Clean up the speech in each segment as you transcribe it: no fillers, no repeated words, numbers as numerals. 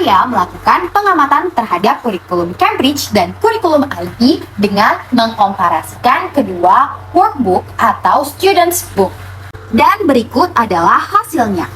saya melakukan pengamatan terhadap kurikulum Cambridge dan kurikulum IB dengan mengkomparasikan kedua workbook atau student's book. Dan berikut adalah hasilnya.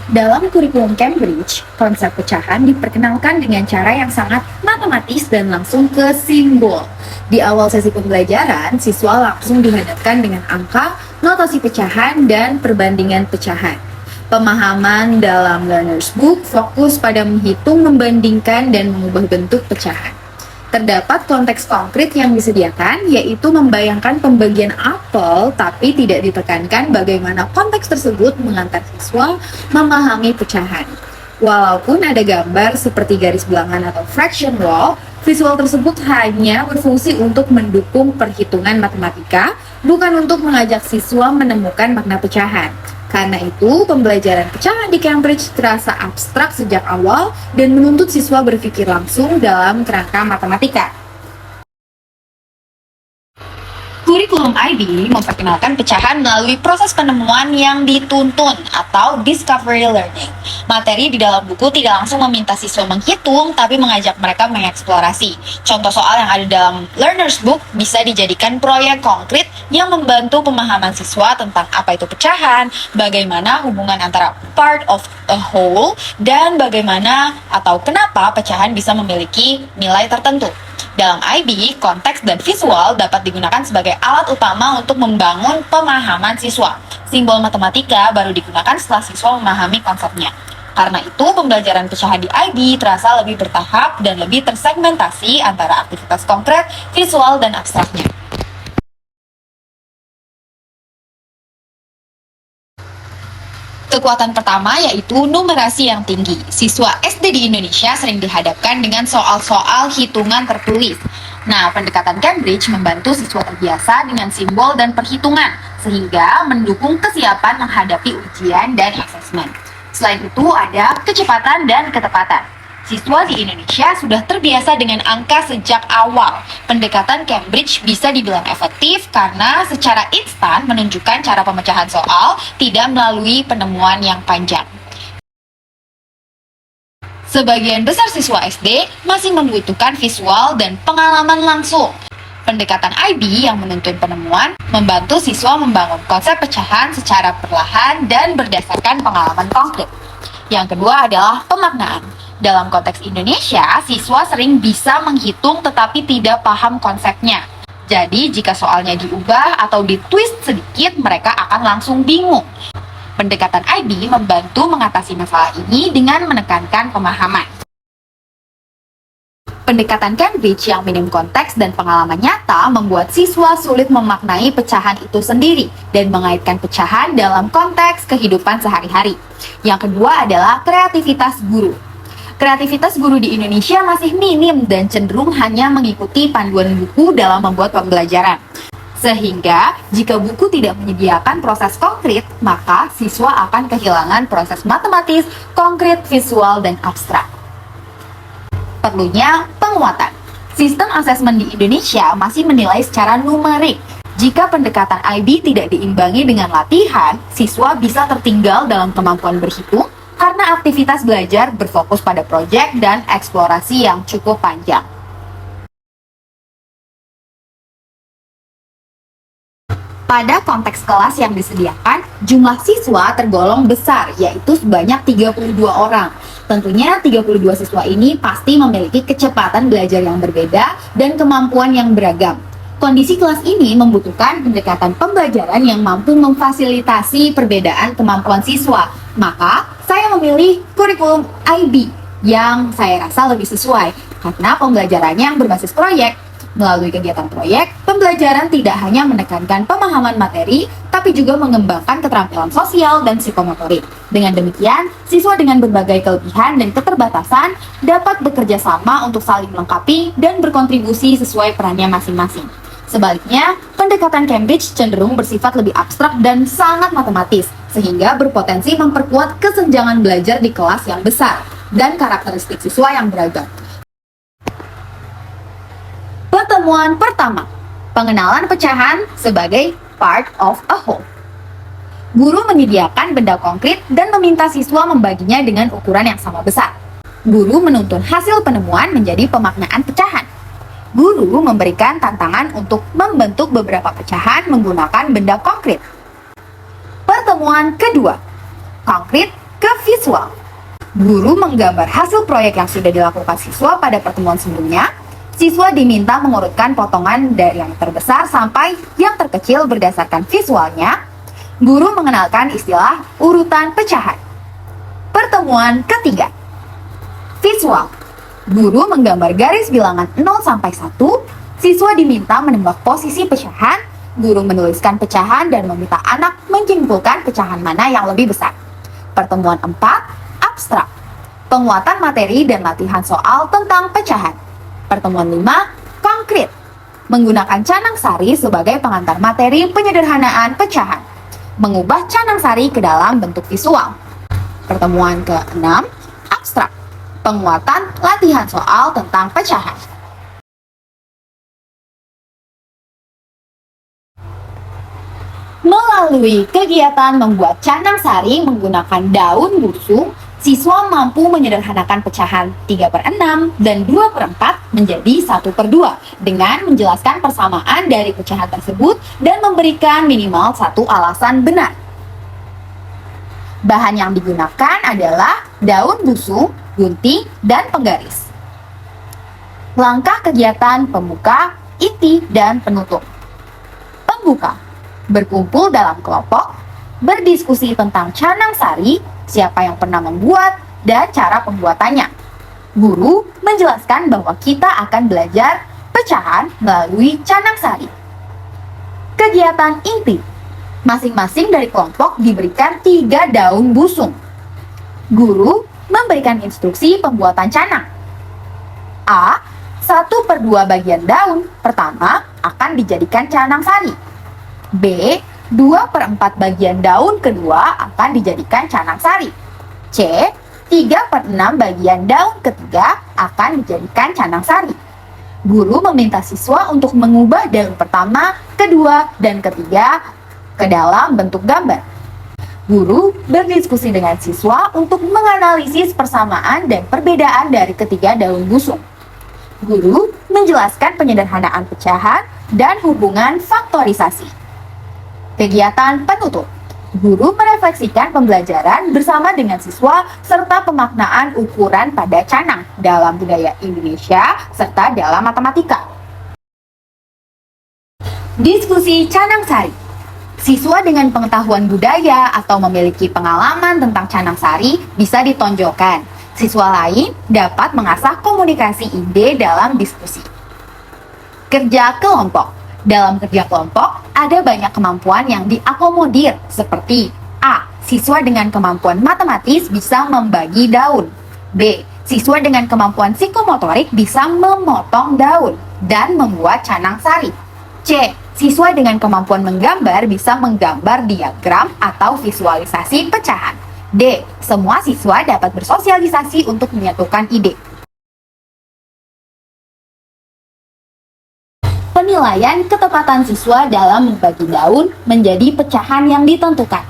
Dalam kurikulum Cambridge, konsep pecahan diperkenalkan dengan cara yang sangat matematis dan langsung ke simbol. Di awal sesi pembelajaran, siswa langsung dihadapkan dengan angka, notasi pecahan, dan perbandingan pecahan. Pemahaman dalam Learner's Book fokus pada menghitung, membandingkan, dan mengubah bentuk pecahan. Terdapat konteks konkret yang disediakan, yaitu membayangkan pembagian apel, tapi tidak ditekankan bagaimana konteks tersebut mengantar siswa memahami pecahan. Walaupun ada gambar seperti garis bilangan atau fraction wall, visual tersebut hanya berfungsi untuk mendukung perhitungan matematika, bukan untuk mengajak siswa menemukan makna pecahan. Karena itu, pembelajaran pecahan di Cambridge terasa abstrak sejak awal dan menuntut siswa berpikir langsung dalam kerangka matematika. Kurikulum IB memperkenalkan pecahan melalui proses penemuan yang dituntun atau discovery learning. Materi di dalam buku tidak langsung meminta siswa menghitung, tapi mengajak mereka mengeksplorasi. Contoh soal yang ada dalam Learner's Book bisa dijadikan proyek konkret yang membantu pemahaman siswa tentang apa itu pecahan, bagaimana hubungan antara part of a whole, dan bagaimana atau kenapa pecahan bisa memiliki nilai tertentu. Dalam IB, konteks dan visual dapat digunakan sebagai alat utama untuk membangun pemahaman siswa. Simbol matematika baru digunakan setelah siswa memahami konsepnya. Karena itu, pembelajaran pecahan di IB terasa lebih bertahap dan lebih tersegmentasi antara aktivitas konkret, visual, dan abstraknya. Kekuatan pertama yaitu numerasi yang tinggi. Siswa SD di Indonesia sering dihadapkan dengan soal-soal hitungan tertulis. Nah, pendekatan Cambridge membantu siswa terbiasa dengan simbol dan perhitungan, sehingga mendukung kesiapan menghadapi ujian dan asesmen. Selain itu, ada kecepatan dan ketepatan. Siswa di Indonesia sudah terbiasa dengan angka sejak awal. Pendekatan Cambridge bisa dibilang efektif karena secara instan menunjukkan cara pemecahan soal, tidak melalui penemuan yang panjang. Sebagian besar siswa SD masih membutuhkan visual dan pengalaman langsung. Pendekatan IB yang menuntun penemuan membantu siswa membangun konsep pecahan secara perlahan dan berdasarkan pengalaman konkret. Yang kedua adalah pemaknaan. Dalam konteks Indonesia, siswa sering bisa menghitung tetapi tidak paham konsepnya. Jadi, jika soalnya diubah atau ditwist sedikit, mereka akan langsung bingung. Pendekatan IB membantu mengatasi masalah ini dengan menekankan pemahaman. Pendekatan Cambridge yang minim konteks dan pengalaman nyata membuat siswa sulit memaknai pecahan itu sendiri dan mengaitkan pecahan dalam konteks kehidupan sehari-hari. Yang kedua adalah kreativitas guru. Kreativitas guru di Indonesia masih minim dan cenderung hanya mengikuti panduan buku dalam membuat pembelajaran. Sehingga, jika buku tidak menyediakan proses konkret, maka siswa akan kehilangan proses matematis, konkret, visual, dan abstrak. Perlunya penguatan. Sistem asesmen di Indonesia masih menilai secara numerik. Jika pendekatan IB tidak diimbangi dengan latihan, siswa bisa tertinggal dalam kemampuan berhitung, karena aktivitas belajar berfokus pada proyek dan eksplorasi yang cukup panjang. Pada konteks kelas yang disediakan, jumlah siswa tergolong besar, yaitu sebanyak 32 orang. Tentunya 32 siswa ini pasti memiliki kecepatan belajar yang berbeda dan kemampuan yang beragam. Kondisi kelas ini membutuhkan pendekatan pembelajaran yang mampu memfasilitasi perbedaan kemampuan siswa. Maka, saya memilih kurikulum IB yang saya rasa lebih sesuai karena pembelajarannya yang berbasis proyek. Melalui kegiatan proyek, pembelajaran tidak hanya menekankan pemahaman materi, tapi juga mengembangkan keterampilan sosial dan psikomotorik. Dengan demikian, siswa dengan berbagai kelebihan dan keterbatasan dapat bekerja sama untuk saling melengkapi dan berkontribusi sesuai perannya masing-masing. Sebaliknya, pendekatan Cambridge cenderung bersifat lebih abstrak dan sangat matematis, sehingga berpotensi memperkuat kesenjangan belajar di kelas yang besar dan karakteristik siswa yang beragam. Pertemuan pertama, pengenalan pecahan sebagai part of a whole. Guru menyediakan benda konkret dan meminta siswa membaginya dengan ukuran yang sama besar. Guru menuntun hasil penemuan menjadi pemaknaan pecahan. Guru memberikan tantangan untuk membentuk beberapa pecahan menggunakan benda konkret. Pertemuan kedua, konkret ke visual. Guru menggambar hasil proyek yang sudah dilakukan siswa pada pertemuan sebelumnya. Siswa diminta mengurutkan potongan dari yang terbesar sampai yang terkecil berdasarkan visualnya. Guru mengenalkan istilah urutan pecahan. Pertemuan ketiga, visual. Guru menggambar garis bilangan 0 sampai 1. Siswa diminta menebak posisi pecahan. Guru menuliskan pecahan dan meminta anak menyimpulkan pecahan mana yang lebih besar. Pertemuan 4, abstrak. Penguatan materi dan latihan soal tentang pecahan. Pertemuan 5, konkret. Menggunakan canang sari sebagai pengantar materi penyederhanaan pecahan. Mengubah canang sari ke dalam bentuk visual. Pertemuan ke-6, abstrak. Penguatan latihan soal tentang pecahan. Melalui kegiatan membuat canang sari menggunakan daun busung, siswa mampu menyederhanakan pecahan 3/6 dan 2/4 menjadi 1/2 dengan menjelaskan persamaan dari pecahan tersebut dan memberikan minimal satu alasan benar. Bahan yang digunakan adalah daun busung, gunting, dan penggaris. Langkah kegiatan pembuka, inti, dan penutup. Pembuka, berkumpul dalam kelompok, berdiskusi tentang canang sari, siapa yang pernah membuat, dan cara pembuatannya. Guru menjelaskan bahwa kita akan belajar pecahan melalui canang sari. Kegiatan inti, masing-masing dari kelompok diberikan 3 daun busung. Guru memberikan instruksi pembuatan canang. A. 1/2 bagian daun pertama akan dijadikan canang sari. B. 2/4 bagian daun kedua akan dijadikan canang sari. C. 3/6 bagian daun ketiga akan dijadikan canang sari. Guru meminta siswa untuk mengubah daun pertama, kedua, dan ketiga ke dalam bentuk gambar. Guru berdiskusi dengan siswa untuk menganalisis persamaan dan perbedaan dari ketiga daun busung. Guru menjelaskan penyederhanaan pecahan dan hubungan faktorisasi. Kegiatan penutup. Guru merefleksikan pembelajaran bersama dengan siswa serta pemaknaan ukuran pada canang dalam budaya Indonesia serta dalam matematika. Diskusi canang sari. Siswa dengan pengetahuan budaya atau memiliki pengalaman tentang canang sari bisa ditonjolkan. Siswa lain dapat mengasah komunikasi ide dalam diskusi. Kerja kelompok. Dalam kerja kelompok, ada banyak kemampuan yang diakomodir seperti A. Siswa dengan kemampuan matematis bisa membagi daun. B. Siswa dengan kemampuan psikomotorik bisa memotong daun dan membuat canang sari. C. Siswa dengan kemampuan menggambar bisa menggambar diagram atau visualisasi pecahan. D. Semua siswa dapat bersosialisasi untuk menyatukan ide. Penilaian ketepatan siswa dalam membagi daun menjadi pecahan yang ditentukan.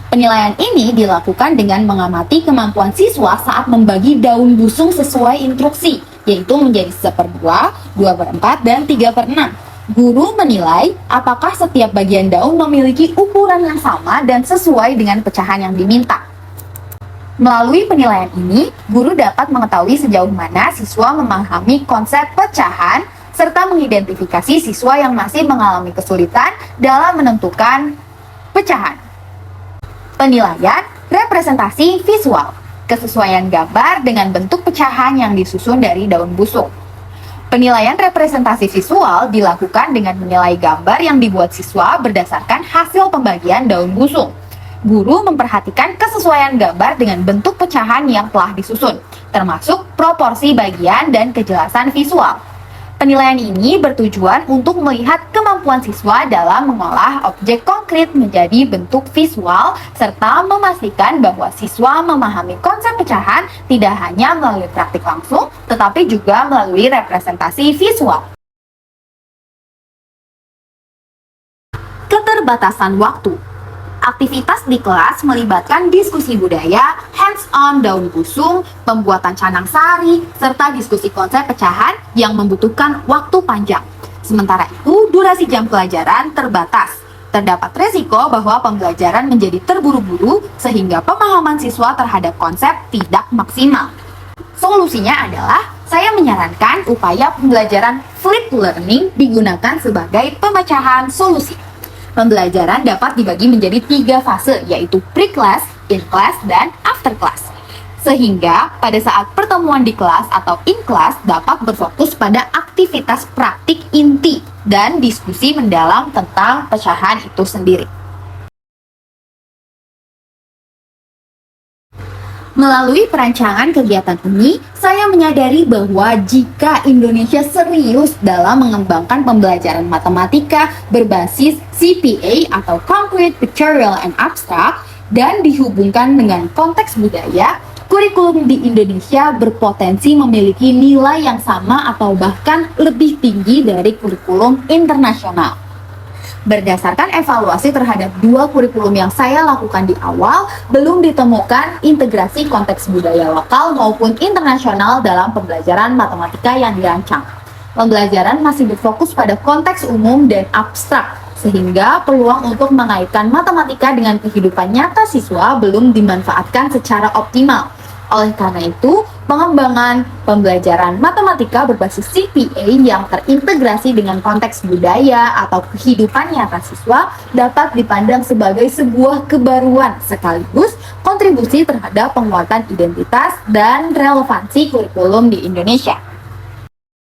Penilaian ini dilakukan dengan mengamati kemampuan siswa saat membagi daun busung sesuai instruksi, yaitu menjadi 1/2, 2/4, dan 3/6. Guru menilai apakah setiap bagian daun memiliki ukuran yang sama dan sesuai dengan pecahan yang diminta. Melalui penilaian ini, guru dapat mengetahui sejauh mana siswa memahami konsep pecahan serta mengidentifikasi siswa yang masih mengalami kesulitan dalam menentukan pecahan. Penilaian representasi visual, kesesuaian gambar dengan bentuk pecahan yang disusun dari daun busung. Penilaian representasi visual dilakukan dengan menilai gambar yang dibuat siswa berdasarkan hasil pembagian daun busung. Guru memperhatikan kesesuaian gambar dengan bentuk pecahan yang telah disusun, termasuk proporsi bagian dan kejelasan visual. Penilaian ini bertujuan untuk melihat kemampuan siswa dalam mengolah objek konkret menjadi bentuk visual, serta memastikan bahwa siswa memahami konsep pecahan tidak hanya melalui praktik langsung, tetapi juga melalui representasi visual. Keterbatasan waktu. Aktivitas di kelas melibatkan diskusi budaya, hands-on daun busung, pembuatan canang sari, serta diskusi konsep pecahan yang membutuhkan waktu panjang. Sementara itu, durasi jam pelajaran terbatas. Terdapat resiko bahwa pembelajaran menjadi terburu-buru sehingga pemahaman siswa terhadap konsep tidak maksimal. Solusinya adalah saya menyarankan upaya pembelajaran flipped learning digunakan sebagai pemecahan solusi. Pembelajaran dapat dibagi menjadi 3 fase, yaitu pre-class, in-class, dan after-class. Sehingga pada saat pertemuan di kelas atau in-class dapat berfokus pada aktivitas praktik inti dan diskusi mendalam tentang pecahan itu sendiri. Melalui perancangan kegiatan ini, saya menyadari bahwa jika Indonesia serius dalam mengembangkan pembelajaran matematika berbasis CPA atau Concrete, Pictorial, and Abstract dan dihubungkan dengan konteks budaya, kurikulum di Indonesia berpotensi memiliki nilai yang sama atau bahkan lebih tinggi dari kurikulum internasional. Berdasarkan evaluasi terhadap 2 kurikulum yang saya lakukan di awal, belum ditemukan integrasi konteks budaya lokal maupun internasional dalam pembelajaran matematika yang dirancang. Pembelajaran masih berfokus pada konteks umum dan abstrak, sehingga peluang untuk mengaitkan matematika dengan kehidupan nyata siswa belum dimanfaatkan secara optimal. Oleh karena itu, pengembangan pembelajaran matematika berbasis CPA yang terintegrasi dengan konteks budaya atau kehidupan nyata siswa dapat dipandang sebagai sebuah kebaruan sekaligus kontribusi terhadap penguatan identitas dan relevansi kurikulum di Indonesia.